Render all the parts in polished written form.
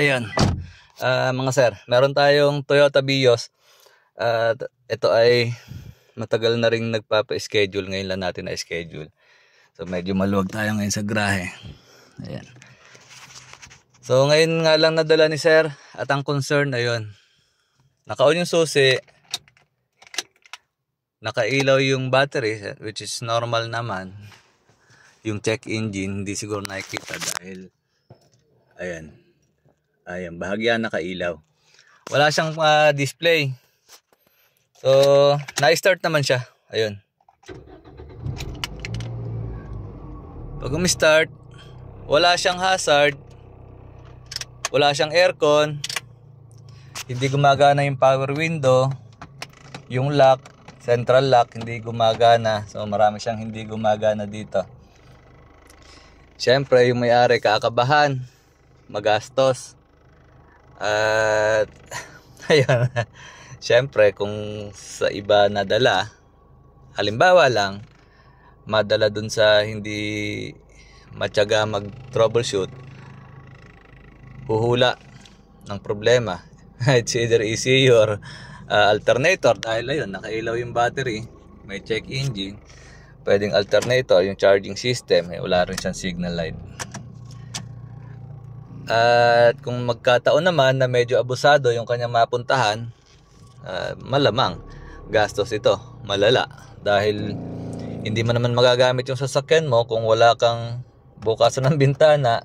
Ayun. Mga sir, meron tayong Toyota Vios. Ito ay matagal na ring nagpapa-schedule. Ngayon lang natin na-schedule. So medyo maluwag tayo ngayon sa grahe. Ayan. So ngayon nga lang nadala ni sir. At ang concern, ayun. Naka-on yung susi. Nakailaw yung battery, which is normal naman. Yung check engine, hindi siguro nakikita dahil ayan. Ayan, bahagya nakailaw. Wala siyang display. So, na-start naman siya. Ayun. Pag umi-start, wala siyang hazard. Wala siyang aircon. Hindi gumagana yung power window. Yung lock, central lock, hindi gumagana. So, marami siyang hindi gumagana dito. Siyempre, yung may-ari kaakabahan, magastos. At ayun. Siyempre, kung sa iba nadala, halimbawa lang, madala dun sa hindi matyaga mag-troubleshoot, huhula ng problema. It's either ECU or alternator, dahil ayun, nakailaw yung battery, may check engine, pwedeng alternator, yung charging system, wala rin siyang signal light. At kung magkataon naman na medyo abusado yung kanyang mapuntahan, malamang gastos ito, malala. Dahil hindi mo naman magagamit yung sasakyan mo kung wala kang bukasan ng bintana.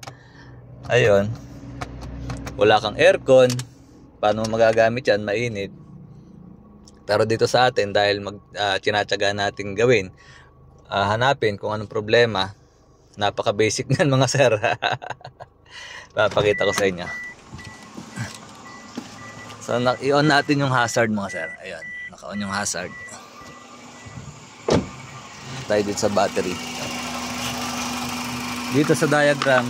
Ayun, wala kang aircon, paano mo magagamit yan? Mainit. Pero dito sa atin, dahil tinatyaga natin gawin, hanapin kung anong problema, napaka basic nan mga sir. Papakita ko sa inyo. So, i-on natin yung hazard mga sir. Ayan, naka-on yung hazard. Tayo dito sa battery. Dito sa diagram,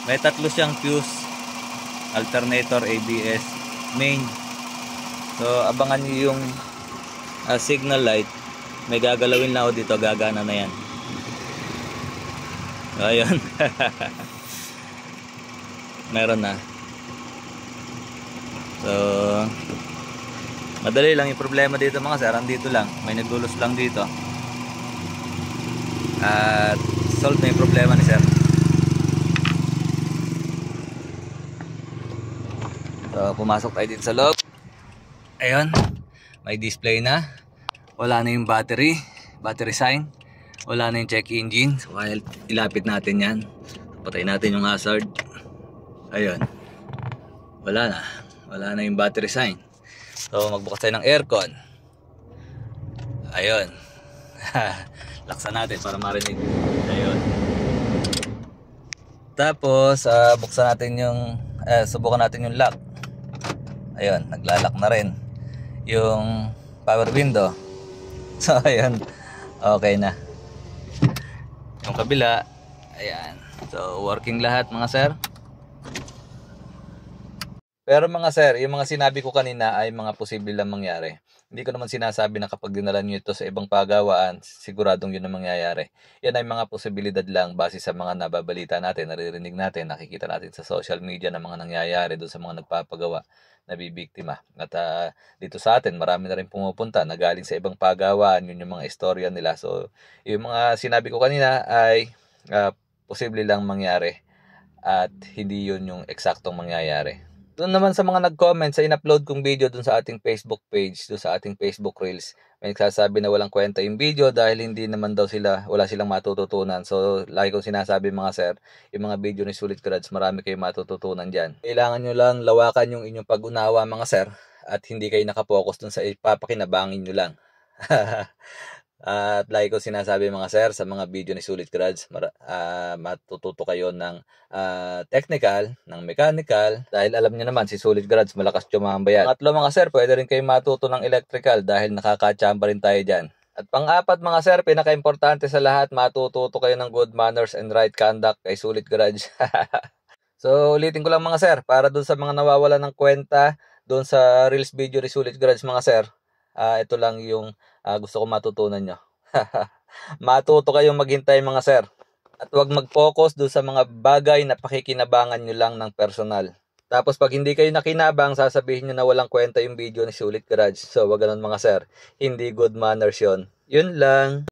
may tatlo siyang fuse, alternator, ABS, main. So, abangan nyo yung signal light. May gagalawin na ako dito, gagana na yan. Ayun. Meron na. So, madali lang yung problema dito mga sir. Andito lang, may nagdulos lang dito. At solve na yung problema ni sir. So, pumasok tayo dito sa loob. Ayun, may display na. Wala na yung battery sign. Wala na yung check engine. So, while ilapit natin yan, patay natin yung hazard. Ayun, wala na yung battery sign. So magbukas tayo ng aircon. Ayun. Laksan natin para marinig. Ayun. Tapos buksan natin yung subukan natin yung lock. Ayun, naglalak na rin yung power window. So ayun, okay na. Yung kabila, ayan. So working lahat mga sir. Pero mga sir, yung mga sinabi ko kanina ay mga posible lang mangyari. Hindi ko naman sinasabi na kapag dinala nyo ito sa ibang pagawaan, siguradong yun ang mangyayari. Yan ay mga posibilidad lang base sa mga nababalita natin, naririnig natin, nakikita natin sa social media na mga nangyayari doon sa mga nagpapagawa na bibiktima. At dito sa atin, marami na rin pumupunta na galing sa ibang pagawaan, yun yung mga istorya nila. So, yung mga sinabi ko kanina ay posible lang mangyari at hindi yun yung eksaktong mangyayari. Doon naman sa mga nag-comment sa in-upload kong video doon sa ating Facebook page, doon sa ating Facebook Reels, may nagsasabi na walang kwenta yung video dahil hindi naman daw wala silang matututunan. So, lagi kong sinasabi mga sir, yung mga video ni Sulit Garage, marami kayong matututunan dyan. Kailangan nyo lang lawakan yung inyong pag-unawa mga sir at hindi kayo nakapokus doon sa ipapakinabangin nyo lang. At like ko sinasabi mga sir, sa mga video ni Sulit Garage, matututo kayo ng technical, ng mechanical, dahil alam niyo naman si Sulit Garage malakas tumambay. At mga sir, pwede rin kayo matuto ng electrical dahil nakaka-chamba rin tayo dyan. At pang-apat mga sir, pinaka-importante sa lahat, matututo kayo ng good manners and right conduct kay Sulit Garage. So ulitin ko lang mga sir, para dun sa mga nawawala ng kwenta dun sa Reels video ni Sulit Garage mga sir, ito lang yung gusto ko matutunan nyo. Matuto kayong maghintay mga sir. At huwag mag-focus doon sa mga bagay na pakikinabangan nyo lang ng personal. Tapos pag hindi kayo nakinabang, sasabihin nyo na walang kwenta yung video ni Sulit Garage. So wag ganun mga sir. Hindi good manners yon. Yun lang.